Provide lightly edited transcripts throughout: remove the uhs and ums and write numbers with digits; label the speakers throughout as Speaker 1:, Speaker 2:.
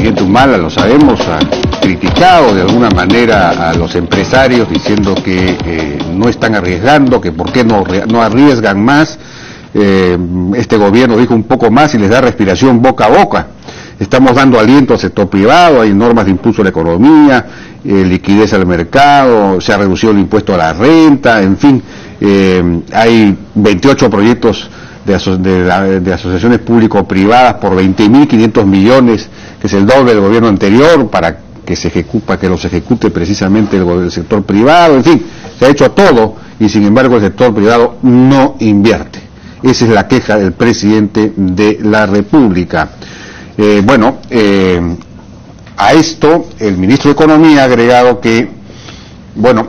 Speaker 1: presidente Humala, lo sabemos, ha criticado de alguna manera a los empresarios diciendo que no están arriesgando, que por qué no arriesgan más. Este gobierno dijo un poco más y les da respiración boca a boca. Estamos dando aliento al sector privado, hay normas de impulso a la economía, liquidez al mercado, se ha reducido el impuesto a la renta, en fin, hay 28 proyectos de asociaciones público-privadas por 20.500 millones, que es el doble del gobierno anterior, para que los ejecute precisamente el sector privado, en fin, se ha hecho todo y sin embargo el sector privado no invierte. Esa es la queja del presidente de la República. A esto el ministro de Economía ha agregado que,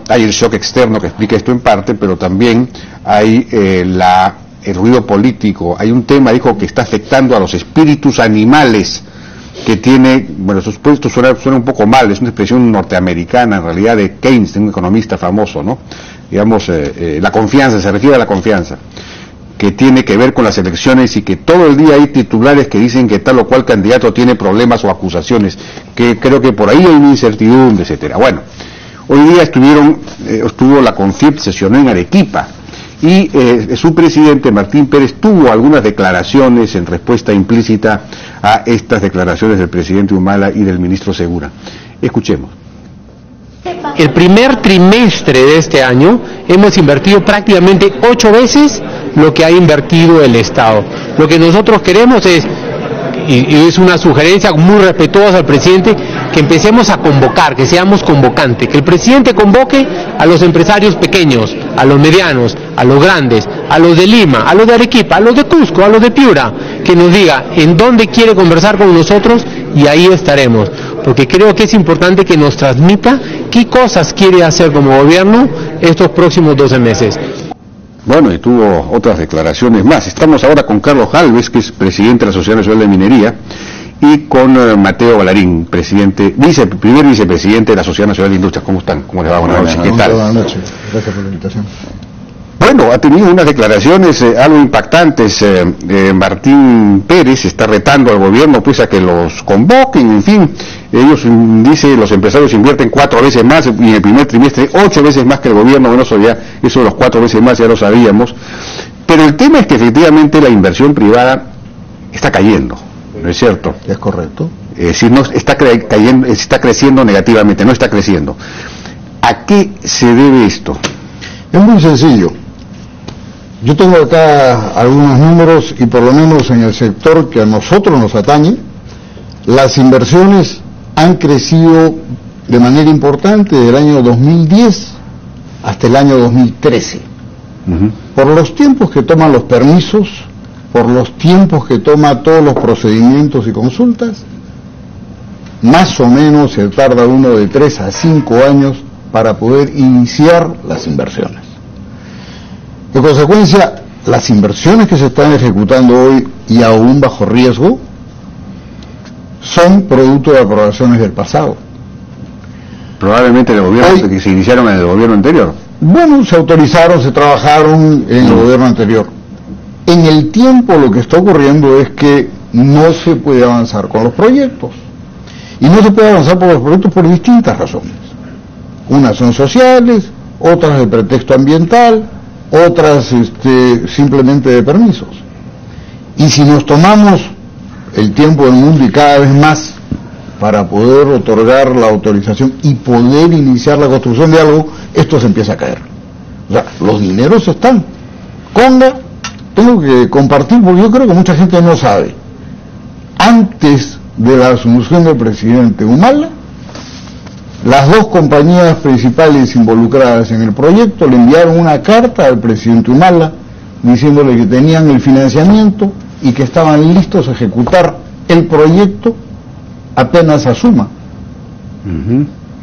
Speaker 1: hay el shock externo que explica esto en parte, pero también hay el ruido político. Hay un tema, dijo, que está afectando a los espíritus animales que tiene, esto suena un poco mal, es una expresión norteamericana, en realidad de Keynes, un economista famoso, ¿no? Digamos, la confianza, se refiere a la confianza, que tiene que ver con las elecciones y que todo el día hay titulares que dicen que tal o cual candidato tiene problemas o acusaciones, que creo que por ahí hay una incertidumbre, etcétera. Bueno, hoy día estuvo la CONFIEP, sesionó en Arequipa, y su presidente Martín Pérez tuvo algunas declaraciones en respuesta implícita a estas declaraciones del presidente Humala y del ministro Segura. Escuchemos.
Speaker 2: El primer trimestre de este año hemos invertido prácticamente 8 veces lo que ha invertido el Estado. Lo que nosotros queremos es, y es una sugerencia muy respetuosa al presidente, que empecemos a convocar, que seamos convocantes, que el presidente convoque a los empresarios pequeños, a los medianos, a los grandes, a los de Lima, a los de Arequipa, a los de Cusco, a los de Piura, que nos diga en dónde quiere conversar con nosotros y ahí estaremos, porque creo que es importante que nos transmita qué cosas quiere hacer como gobierno estos próximos 12 meses.
Speaker 1: Bueno, y tuvo otras declaraciones más. Estamos ahora con Carlos Alves, que es presidente de la Sociedad Nacional de Minería, y con Mateo Valarín, primer vicepresidente de la Sociedad Nacional de Industria. ¿Cómo están? ¿Cómo les va? Buenas noches. ¿Qué tal?
Speaker 3: Buenas noches. Gracias por la invitación.
Speaker 1: Bueno, ha tenido unas declaraciones algo impactantes. Martín Pérez está retando al gobierno pues a que los convoquen, en fin. Ellos, dice, los empresarios invierten 4 veces más, y en el primer trimestre 8 veces más que el gobierno. Bueno, eso de los 4 veces más ya lo sabíamos. Pero el tema es que efectivamente la inversión privada está cayendo, ¿no es cierto?
Speaker 3: Es correcto.
Speaker 1: Es decir, no está cayendo, está creciendo negativamente, no está creciendo. ¿A qué se debe esto?
Speaker 3: Es muy sencillo. Yo tengo acá algunos números y por lo menos en el sector que a nosotros nos atañe, las inversiones han crecido de manera importante del año 2010 hasta el año 2013. Por los tiempos que toman los permisos, por los tiempos que toma todos los procedimientos y consultas, más o menos se tarda uno de 3 a 5 años para poder iniciar las inversiones. En consecuencia, las inversiones que se están ejecutando hoy y aún bajo riesgo son producto de aprobaciones del pasado.
Speaker 1: Probablemente el gobierno que se iniciaron en el gobierno anterior.
Speaker 3: Bueno, se autorizaron, se trabajaron en el gobierno anterior. En el tiempo lo que está ocurriendo es que no se puede avanzar con los proyectos. Y no se puede avanzar por los proyectos por distintas razones. Unas son sociales, otras de pretexto ambiental, otras simplemente de permisos. Y si nos tomamos el tiempo del mundo y cada vez más para poder otorgar la autorización y poder iniciar la construcción de algo, esto se empieza a caer. O sea, los dineros están. Conga, tengo que compartir porque yo creo que mucha gente no sabe. Antes de la asunción del presidente Humala, las 2 compañías principales involucradas en el proyecto le enviaron una carta al presidente Humala diciéndole que tenían el financiamiento y que estaban listos a ejecutar el proyecto apenas asuma.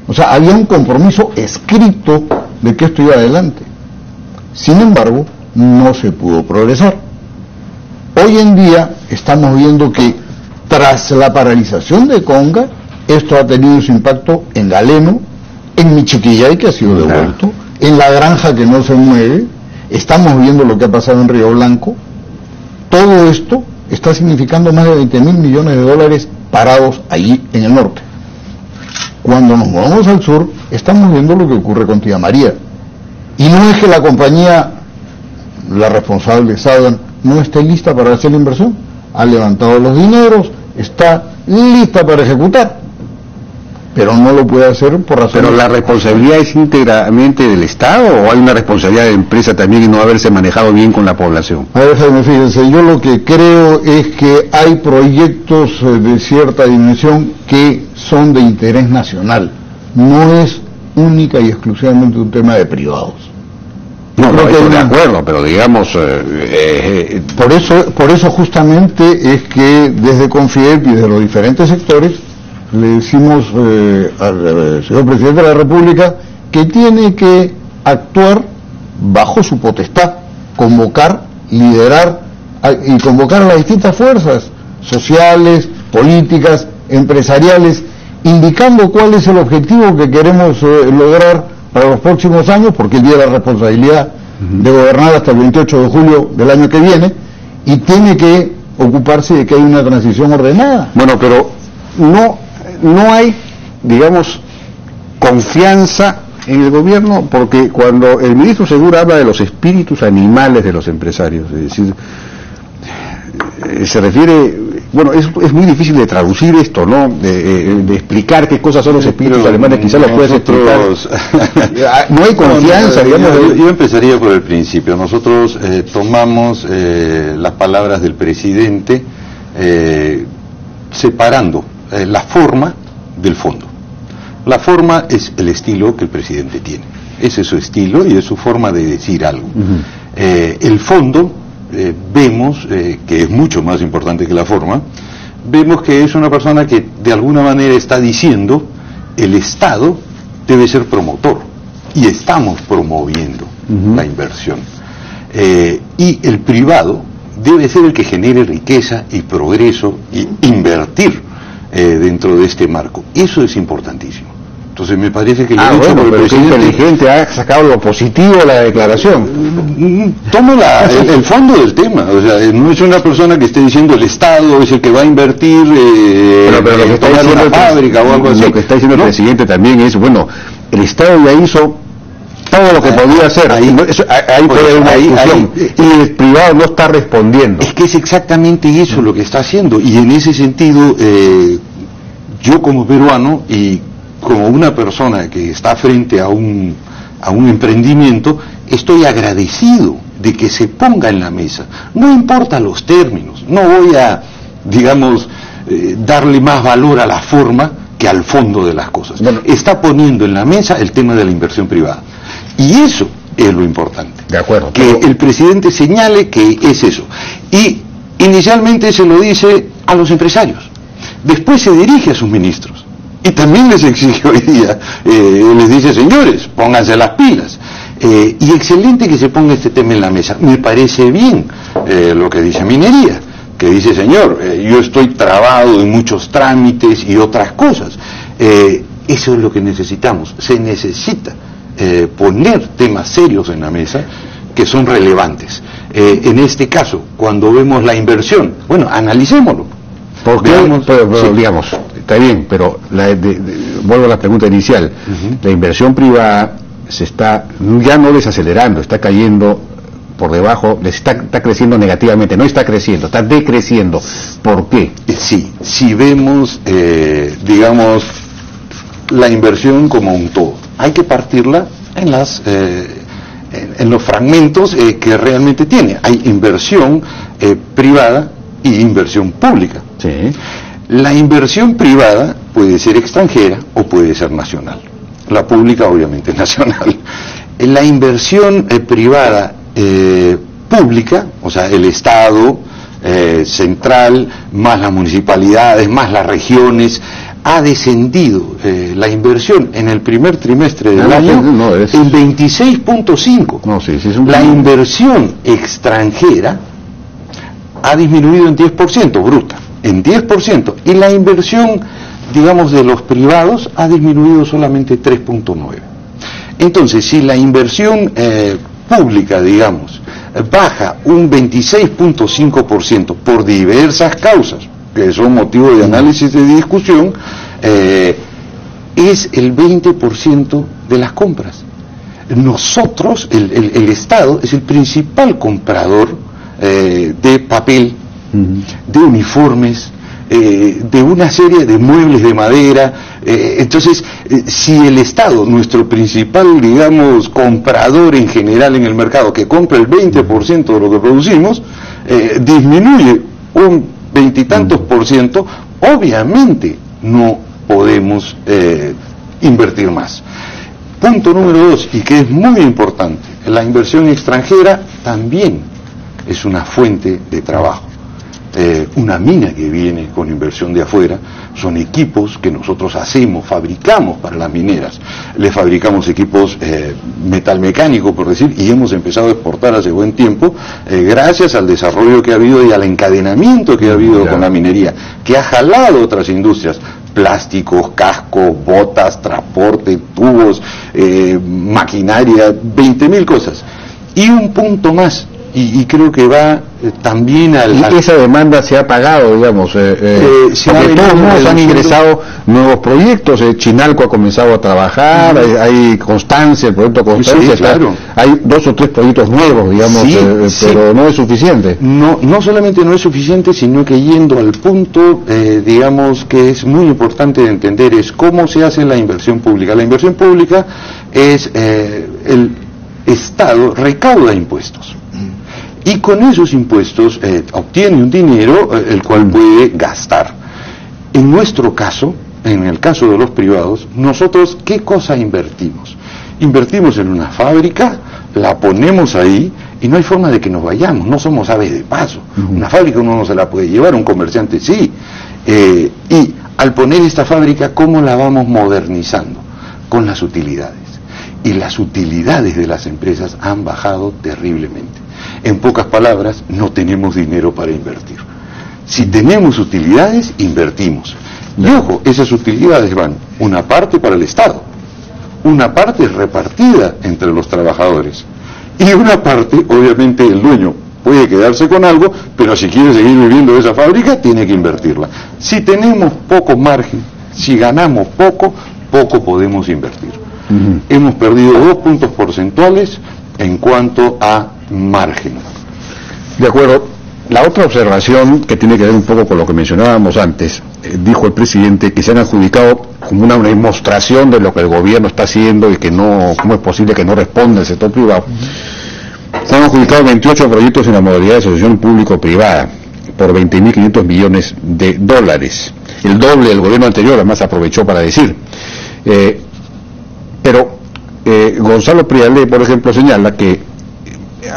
Speaker 3: O sea, había un compromiso escrito de que esto iba adelante. Sin embargo, no se pudo progresar. Hoy en día estamos viendo que tras la paralización de Conga, esto ha tenido su impacto en Galeno, en Michiquillay, que ha sido devuelto, en La Granja, que no se mueve. Estamos viendo lo que ha pasado en Río Blanco. Todo esto está significando más de 20.000 millones de dólares parados allí en el norte. Cuando nos movemos al sur, estamos viendo lo que ocurre con Tía María. Y no es que la compañía, la responsable Southern, no esté lista para hacer la inversión. Ha levantado los dineros, está lista para ejecutar, pero no lo puede hacer por razones...
Speaker 1: ¿Pero la responsabilidad es íntegramente del Estado o hay una responsabilidad de la empresa también y no haberse manejado bien con la población?
Speaker 3: A ver, Jaime, fíjense, yo lo que creo es que hay proyectos de cierta dimensión que son de interés nacional. No es única y exclusivamente un tema de privados.
Speaker 1: No, estoy de acuerdo, pero digamos...
Speaker 3: Por eso justamente es que desde Confiep y de los diferentes sectores le decimos al señor Presidente de la República que tiene que actuar bajo su potestad, convocar, liderar y convocar a las distintas fuerzas sociales, políticas, empresariales, indicando cuál es el objetivo que queremos lograr para los próximos años, porque él tiene la responsabilidad de gobernar hasta el 28 de julio del año que viene, y tiene que ocuparse de que hay una transición ordenada.
Speaker 1: Bueno, pero no hay, digamos, confianza en el gobierno, porque cuando el ministro Segura habla de los espíritus animales de los empresarios, es decir, se refiere, bueno, es muy difícil de traducir esto, ¿no? De explicar qué cosas son los espíritus animales, quizás lo puedes explicar. No hay confianza, digamos.
Speaker 4: Yo empezaría por el principio. Nosotros tomamos las palabras del presidente separando la forma del fondo. La forma es el estilo que el presidente tiene. Ese es su estilo y es su forma de decir algo. El fondo, vemos que es mucho más importante que la forma. Vemos que es una persona que de alguna manera está diciendo el Estado debe ser promotor y estamos promoviendo la inversión. Y el privado debe ser el que genere riqueza y progreso y invertir dentro de este marco. Eso es importantísimo. Entonces me parece que
Speaker 1: bueno, pero qué inteligente, ha sacado lo positivo de la declaración.
Speaker 4: Tomo el fondo del tema, o sea, no es una persona que esté diciendo el Estado es el que va a invertir
Speaker 1: pero lo que está diciendo
Speaker 4: una fábrica o algo así.
Speaker 1: Lo que está diciendo el presidente también es, bueno, el Estado ya hizo todo lo que podía hacer, ahí puede haber una discusión, y el privado no está respondiendo.
Speaker 4: Es que es exactamente eso lo que está haciendo, y en ese sentido, yo como peruano y como una persona que está frente a un emprendimiento, estoy agradecido de que se ponga en la mesa. No importa los términos, no voy a, digamos, darle más valor a la forma que al fondo de las cosas. Bueno, está poniendo en la mesa el tema de la inversión privada. Y eso es lo importante.
Speaker 1: De acuerdo.
Speaker 4: Que el presidente señale que es eso. Y inicialmente se lo dice a los empresarios. Después se dirige a sus ministros. Y también les exige hoy día, les dice, señores, pónganse las pilas. Y excelente que se ponga este tema en la mesa. Me parece bien lo que dice Minería, que dice, señor, yo estoy trabado en muchos trámites y otras cosas. Eso es lo que necesitamos. Se necesita poner temas serios en la mesa que son relevantes. En este caso, cuando vemos la inversión, bueno, analicémoslo.
Speaker 1: Porque, pero digamos, está bien, pero vuelvo a la pregunta inicial. La inversión privada se está ya no desacelerando, está cayendo por debajo, está creciendo negativamente, no está creciendo, está decreciendo. ¿Por qué?
Speaker 4: Sí, si vemos, digamos, la inversión como un todo, hay que partirla en los fragmentos que realmente tiene. Hay inversión privada y inversión pública.
Speaker 1: Sí.
Speaker 4: La inversión privada puede ser extranjera o puede ser nacional. La pública obviamente es nacional. La inversión privada pública, o sea, el Estado central, más las municipalidades, más las regiones, ha descendido la inversión en el primer trimestre del año en 26.5.
Speaker 1: No, sí,
Speaker 4: la inversión extranjera ha disminuido en 10%, bruta, en 10%, y la inversión, digamos, de los privados ha disminuido solamente 3.9. Entonces, si la inversión pública, digamos, baja un 26.5% por diversas causas, que son motivo de análisis y de discusión, es el 20% de las compras. Nosotros, el Estado, es el principal comprador de papel, de uniformes, de una serie de muebles de madera. Entonces, si el Estado, nuestro principal, digamos, comprador en general en el mercado, que compra el 20% de lo que producimos, disminuye un 20 y tantos %, obviamente no podemos invertir más. Punto número 2, y que es muy importante, la inversión extranjera también es una fuente de trabajo. Una mina que viene con inversión de afuera son equipos que nosotros hacemos, fabricamos para las mineras. Le fabricamos equipos metalmecánicos, por decir, y hemos empezado a exportar hace buen tiempo, gracias al desarrollo que ha habido y al encadenamiento que ha habido con la minería, que ha jalado otras industrias. Plásticos, cascos, botas, transporte, tubos, maquinaria, 20.000 cosas. Y un punto más, y creo que va también al...
Speaker 1: Y esa demanda se ha pagado, digamos, porque todos han ingresado nuevos proyectos, Chinalco ha comenzado a trabajar, hay Constancia, el proyecto Constancia,
Speaker 4: sí, claro.
Speaker 1: Hay 2 o 3 proyectos nuevos, digamos, pero no es suficiente.
Speaker 4: No solamente no es suficiente, sino que yendo al punto, digamos, que es muy importante de entender, es cómo se hace la inversión pública. La inversión pública es el Estado recauda impuestos. Y con esos impuestos obtiene un dinero el cual puede gastar. En nuestro caso, en el caso de los privados, nosotros, ¿qué cosa invertimos? Invertimos en una fábrica, la ponemos ahí y no hay forma de que nos vayamos, no somos aves de paso. Una fábrica uno no se la puede llevar, un comerciante sí. Y al poner esta fábrica, ¿cómo la vamos modernizando? Con las utilidades. Y las utilidades de las empresas han bajado terriblemente. En pocas palabras, no tenemos dinero para invertir. Si tenemos utilidades, invertimos. Y ojo, esas utilidades van una parte para el Estado, una parte repartida entre los trabajadores y una parte, obviamente, el dueño puede quedarse con algo, pero si quiere seguir viviendo de esa fábrica, tiene que invertirla. Si tenemos poco margen, si ganamos poco podemos invertir. Hemos perdido 2 puntos porcentuales en cuanto a margen.
Speaker 1: De acuerdo. La otra observación, que tiene que ver un poco con lo que mencionábamos antes, dijo el presidente que se han adjudicado como una demostración de lo que el gobierno está haciendo y que no, cómo es posible que no responda el sector privado. Se han adjudicado 28 proyectos en la modalidad de asociación público-privada por 20.500 millones de dólares. El doble del gobierno anterior, además aprovechó para decir. Pero Gonzalo Prialé, por ejemplo, señala que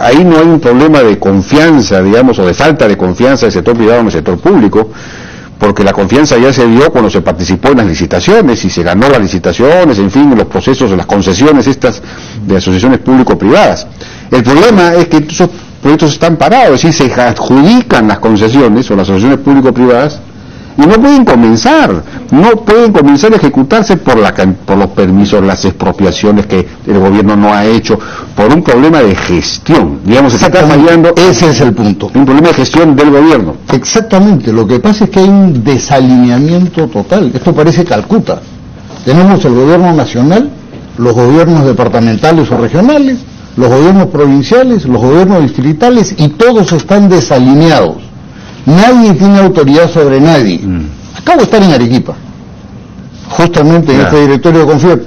Speaker 1: ahí no hay un problema de confianza, digamos, o de falta de confianza del sector privado en el sector público, porque la confianza ya se dio cuando se participó en las licitaciones y se ganó las licitaciones, en fin, los procesos de las concesiones estas de asociaciones público-privadas. El problema es que esos proyectos están parados, es decir, se adjudican las concesiones o las asociaciones público-privadas y no pueden comenzar a ejecutarse por los permisos, las expropiaciones que el gobierno no ha hecho, por un problema de gestión, digamos, se está fallando.
Speaker 3: Ese es el punto.
Speaker 1: Un problema de gestión del gobierno.
Speaker 3: Exactamente, lo que pasa es que hay un desalineamiento total. Esto parece Calcuta. Tenemos el gobierno nacional, los gobiernos departamentales o regionales, los gobiernos provinciales, los gobiernos distritales, y todos están desalineados. Nadie tiene autoridad sobre nadie. Acabo de estar en Arequipa, justamente en este directorio de Confiep,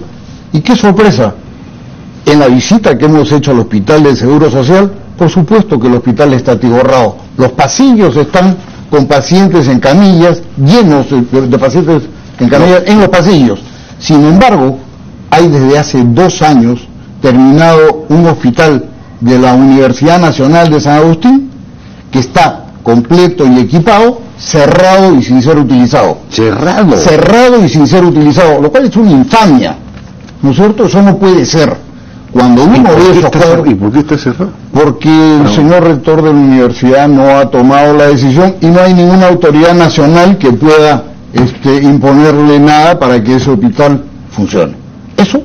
Speaker 3: y qué sorpresa, en la visita que hemos hecho al hospital del Seguro Social, por supuesto que el hospital está atiborrado, los pasillos están con pacientes en camillas, llenos de pacientes en camillas en los pasillos. Sin embargo, hay desde hace 2 años terminado un hospital de la Universidad Nacional de San Agustín que está completo y equipado, cerrado y sin ser utilizado. Cerrado y sin ser utilizado, lo cual es una infamia, ¿no es cierto? Eso no puede ser. Cuando uno ve esos cuadros...
Speaker 1: ¿Y por qué está cerrado?
Speaker 3: Porque el señor rector de la universidad no ha tomado la decisión y no hay ninguna autoridad nacional que pueda imponerle nada para que ese hospital funcione. Eso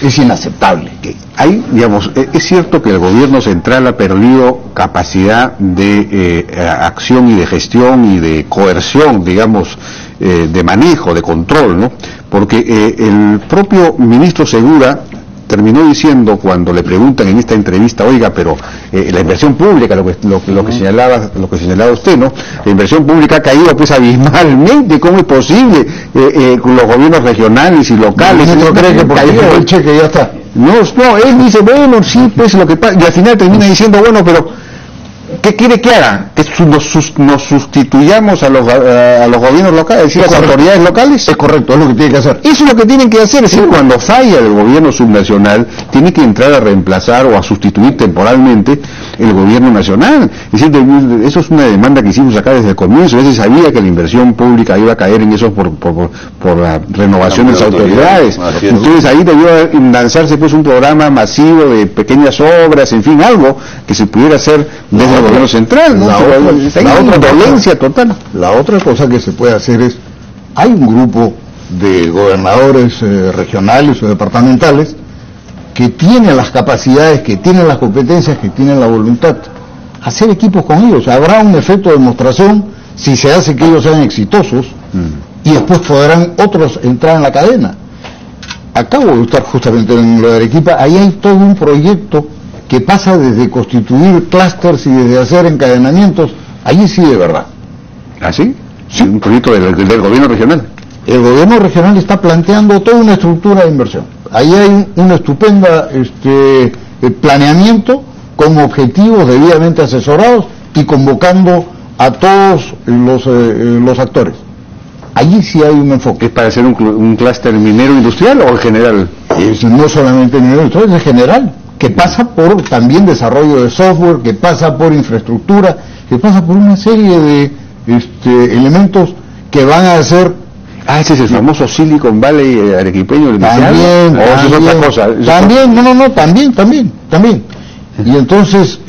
Speaker 3: es inaceptable.
Speaker 1: Hay, digamos, es cierto que el gobierno central ha perdido capacidad de acción y de gestión y de coerción, digamos, de manejo, de control, ¿no? Porque el propio ministro Segura terminó diciendo, cuando le preguntan en esta entrevista, oiga, pero la inversión pública, lo que señalaba usted, ¿no? La inversión pública ha caído pues abismalmente. ¿Cómo es posible con los gobiernos regionales y locales?
Speaker 3: ¿No cree que por ahí el cheque ya está?
Speaker 1: No, él dice, bueno, sí, pues lo que pasa, y al final termina diciendo, bueno, pero ¿qué quiere que haga? ¿Que nos sustituyamos a los gobiernos locales, es decir, a las autoridades locales?
Speaker 3: Es correcto, es lo que tiene que hacer.
Speaker 1: Eso es lo que tienen que hacer, es decir, cuando falla el gobierno subnacional, tiene que entrar a reemplazar o a sustituir temporalmente el gobierno nacional. Es decir, eso es una demanda que hicimos acá desde el comienzo. A veces sabía que la inversión pública iba a caer en eso por la renovación de las autoridades. Entonces ahí debió lanzarse pues un programa masivo de pequeñas obras, en fin, algo que se pudiera hacer desde el gobierno central, ¿no? La otra dolencia total.
Speaker 3: La otra cosa que se puede hacer es, hay un grupo de gobernadores regionales o departamentales que tienen las capacidades, que tienen las competencias, que tienen la voluntad. Hacer equipos con ellos, habrá un efecto de demostración si se hace que ellos sean exitosos y después podrán otros entrar en la cadena. Acabo de estar justamente en lo de Arequipa, ahí hay todo un proyecto que pasa desde constituir clústeres y desde hacer encadenamientos, allí sí de verdad.
Speaker 1: ¿Ah, sí? Sí. Un proyecto del gobierno regional.
Speaker 3: El gobierno regional está planteando toda una estructura de inversión. Ahí hay un estupendo planeamiento con objetivos debidamente asesorados y convocando a todos los actores. Allí sí hay un enfoque.
Speaker 1: ¿Es para hacer un clúster minero industrial o en general?
Speaker 3: No solamente minero industrial, es general, que pasa por también desarrollo de software, que pasa por infraestructura, que pasa por una serie de elementos que van a hacer.
Speaker 1: Ese es el famoso Silicon Valley arequipeño.
Speaker 3: También,
Speaker 1: es otra cosa.
Speaker 3: También. Y entonces,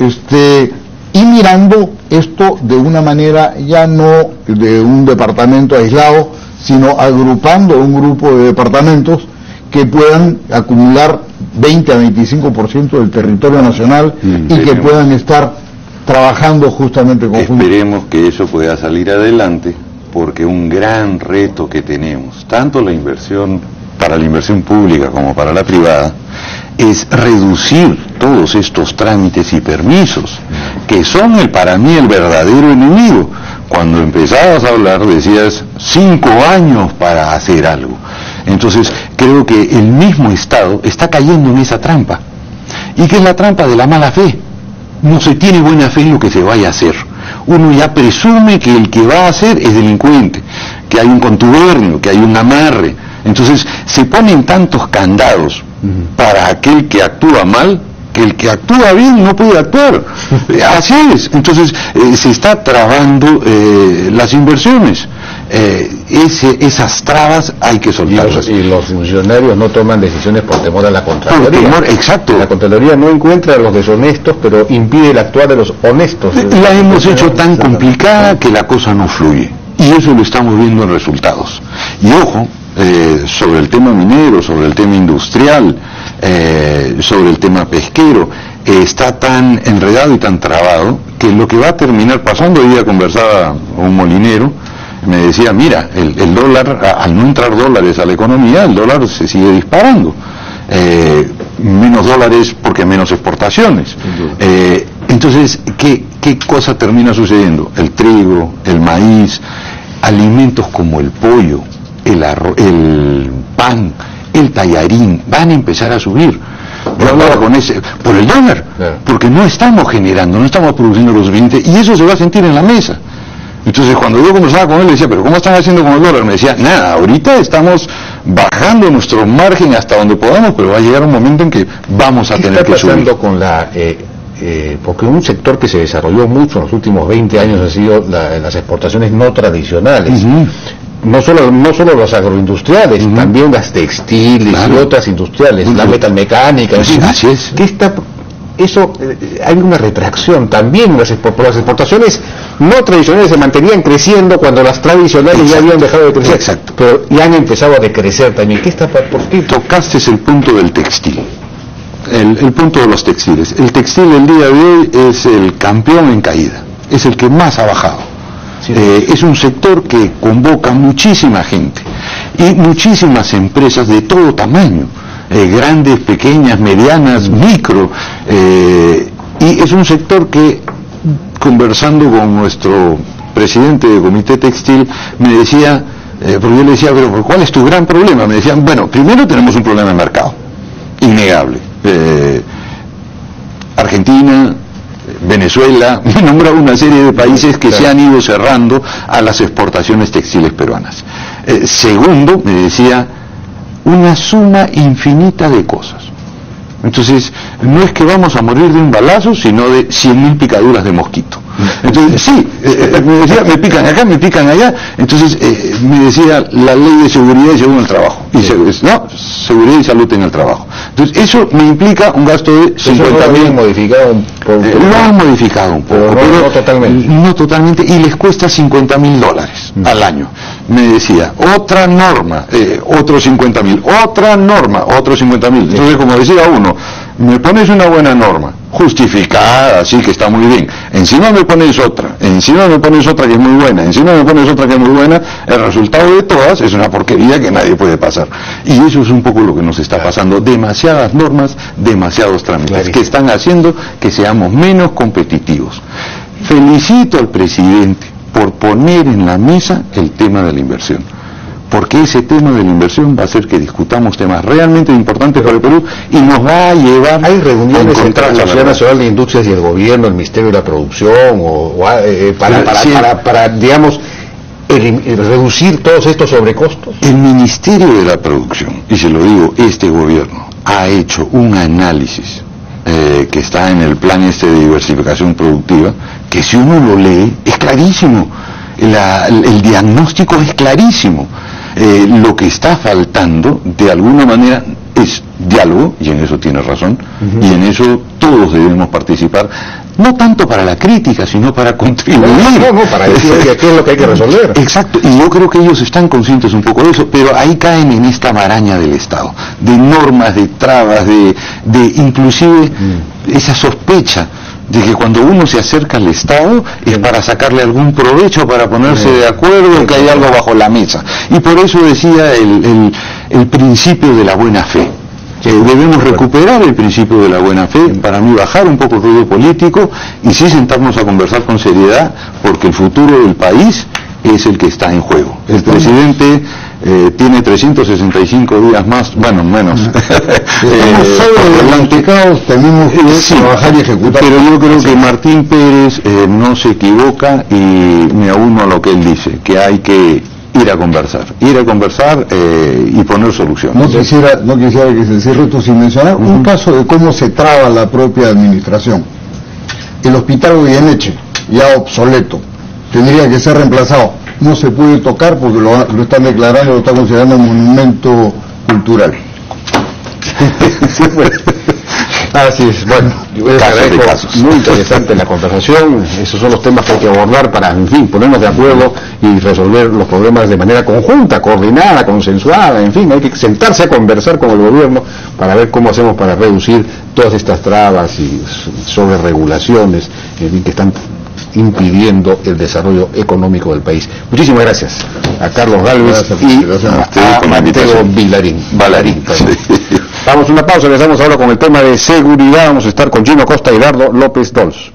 Speaker 3: y mirando esto de una manera ya no de un departamento aislado, sino agrupando un grupo de departamentos que puedan acumular 20 a 25% del territorio nacional y que puedan estar trabajando justamente conjuntamente.
Speaker 4: Esperemos que eso pueda salir adelante, porque un gran reto que tenemos, tanto la inversión para la inversión pública como para la privada, es reducir todos estos trámites y permisos, que son para mí el verdadero enemigo. Cuando empezabas a hablar decías 5 años para hacer algo. Entonces creo que el mismo Estado está cayendo en esa trampa, y que es la trampa de la mala fe. No se tiene buena fe en lo que se vaya a hacer. Uno ya presume que el que va a hacer es delincuente, que hay un contubernio, que hay un amarre. Entonces se ponen tantos candados para aquel que actúa mal, que el que actúa bien no puede actuar. Así es. Entonces se está trabando las inversiones. Esas trabas hay que soltarlas.
Speaker 1: Y los funcionarios no toman decisiones por temor a la Contraloría.
Speaker 4: Por temor, exacto.
Speaker 1: La Contraloría no encuentra a los deshonestos, pero impide el actuar de los honestos.
Speaker 4: La hemos hecho tan complicada que la cosa no fluye. Y eso lo estamos viendo en resultados. Y ojo, sobre el tema minero, sobre el tema industrial, sobre el tema pesquero, está tan enredado y tan trabado que lo que va a terminar pasando, hoy día conversaba con un molinero, me decía, mira, el dólar, al no entrar dólares a la economía, el dólar se sigue disparando. Menos dólares porque menos exportaciones. Entonces, ¿qué cosa termina sucediendo? El trigo, el maíz, alimentos como el pollo, el arroz, el pan, el tallarín, van a empezar a subir. Yo hablaba con por el dólar, porque no estamos generando, no estamos produciendo lo suficiente, y eso se va a sentir en la mesa. Entonces cuando yo conversaba con él, le decía, pero ¿cómo están haciendo con el dólar? Me decía, nada, ahorita estamos bajando nuestro margen hasta donde podamos, pero va a llegar un momento en que vamos a tener que subir.
Speaker 1: ¿Qué está pasando con la... porque un sector que se desarrolló mucho en los últimos 20 años ha sido las exportaciones no tradicionales? No solo los agroindustriales, también las textiles y otras industriales, la metalmecánica,
Speaker 4: así es.
Speaker 1: Hay una retracción también por las exportaciones no tradicionales se mantenían creciendo cuando las tradicionales ya habían dejado de crecer.
Speaker 4: Exacto.
Speaker 1: Pero ya han empezado a decrecer también. ¿Qué está por qué?
Speaker 4: Tocaste el punto del textil. El punto de los textiles. El textil el día de hoy es el campeón en caída, es el que más ha bajado. Sí. Es un sector que convoca muchísima gente y muchísimas empresas de todo tamaño, grandes, pequeñas, medianas, micro, y es un sector que, conversando con nuestro presidente del Comité Textil, me decía, porque yo le decía, pero ¿cuál es tu gran problema? Me decían, bueno, primero tenemos un problema de mercado, innegable. Argentina, Venezuela, me nombraba una serie de países que se han ido cerrando a las exportaciones textiles peruanas. Segundo, me decía, una suma infinita de cosas. Entonces, no es que vamos a morir de un balazo, sino de 100.000 picaduras de mosquito. Entonces, sí, me decía, me pican acá, me pican allá. Entonces, me decía la ley de seguridad y salud en el trabajo. Y seguridad y salud en el trabajo. Entonces, eso me implica un gasto de 50.000.
Speaker 1: Modificado
Speaker 4: lo han modificado un poco,
Speaker 1: pero no totalmente.
Speaker 4: No totalmente, y les cuesta $50.000 al año. Me decía, otra norma, otros 50.000, otra norma, otros 50.000. Entonces, como decía uno, me pones una buena norma, justificada, así que está muy bien, encima me pones otra que es muy buena, encima me pones otra que es muy buena, el resultado de todas es una porquería que nadie puede pasar. Y eso es un poco lo que nos está pasando, demasiadas normas, demasiados trámites, que están haciendo que seamos menos competitivos. Felicito al presidente por poner en la mesa el tema de la inversión, porque ese tema de la inversión va a hacer que discutamos temas realmente importantes para el Perú y nos va a llevar.
Speaker 1: ¿Hay reuniones entre la Sociedad Nacional de Industrias y el gobierno, el Ministerio de la Producción, para digamos, reducir todos estos sobrecostos?
Speaker 4: El Ministerio de la Producción, y se lo digo, este gobierno ha hecho un análisis que está en el plan de diversificación productiva, que si uno lo lee, es clarísimo. El diagnóstico es clarísimo. Lo que está faltando, de alguna manera, es diálogo, y en eso tiene razón, y en eso todos debemos participar, no tanto para la crítica, sino para contribuir.
Speaker 1: Para decir qué es lo que hay que resolver.
Speaker 4: Exacto, y yo creo que ellos están conscientes un poco de eso, pero ahí caen en esta maraña del Estado, de normas, de trabas, de inclusive esa sospecha de que cuando uno se acerca al Estado es para sacarle algún provecho, para ponerse de acuerdo, que hay algo bajo la mesa. Y por eso decía el principio de la buena fe. Debemos recuperar el principio de la buena fe, para mí bajar un poco el ruido político y sí sentarnos a conversar con seriedad, porque el futuro del país es el que está en juego. El presidente tiene 365 días más, bueno, menos.
Speaker 3: Estamos sobrediagnosticados, tenemos que trabajar y ejecutar.
Speaker 4: Pero yo creo que Martín Pérez no se equivoca y me auno a lo que él dice, que hay que ir a conversar y poner soluciones.
Speaker 3: No quisiera que se cierre esto sin mencionar un caso de cómo se traba la propia administración. El hospital Goyeneche, ya obsoleto, tendría que ser reemplazado. No se puede tocar porque lo están declarando, lo están considerando monumento cultural.
Speaker 1: Así es, bueno, yo les agradezco, muy interesante la conversación, esos son los temas que hay que abordar para, en fin, ponernos de acuerdo y resolver los problemas de manera conjunta, coordinada, consensuada, en fin, hay que sentarse a conversar con el gobierno para ver cómo hacemos para reducir todas estas trabas y sobreregulaciones, en fin, que están impidiendo el desarrollo económico del país. Muchísimas gracias a Carlos Gálvez y a Mateo Ballarín. Vamos a una pausa, regresamos ahora con el tema de seguridad. Vamos a estar con Gino Costa y Dardo López Dols.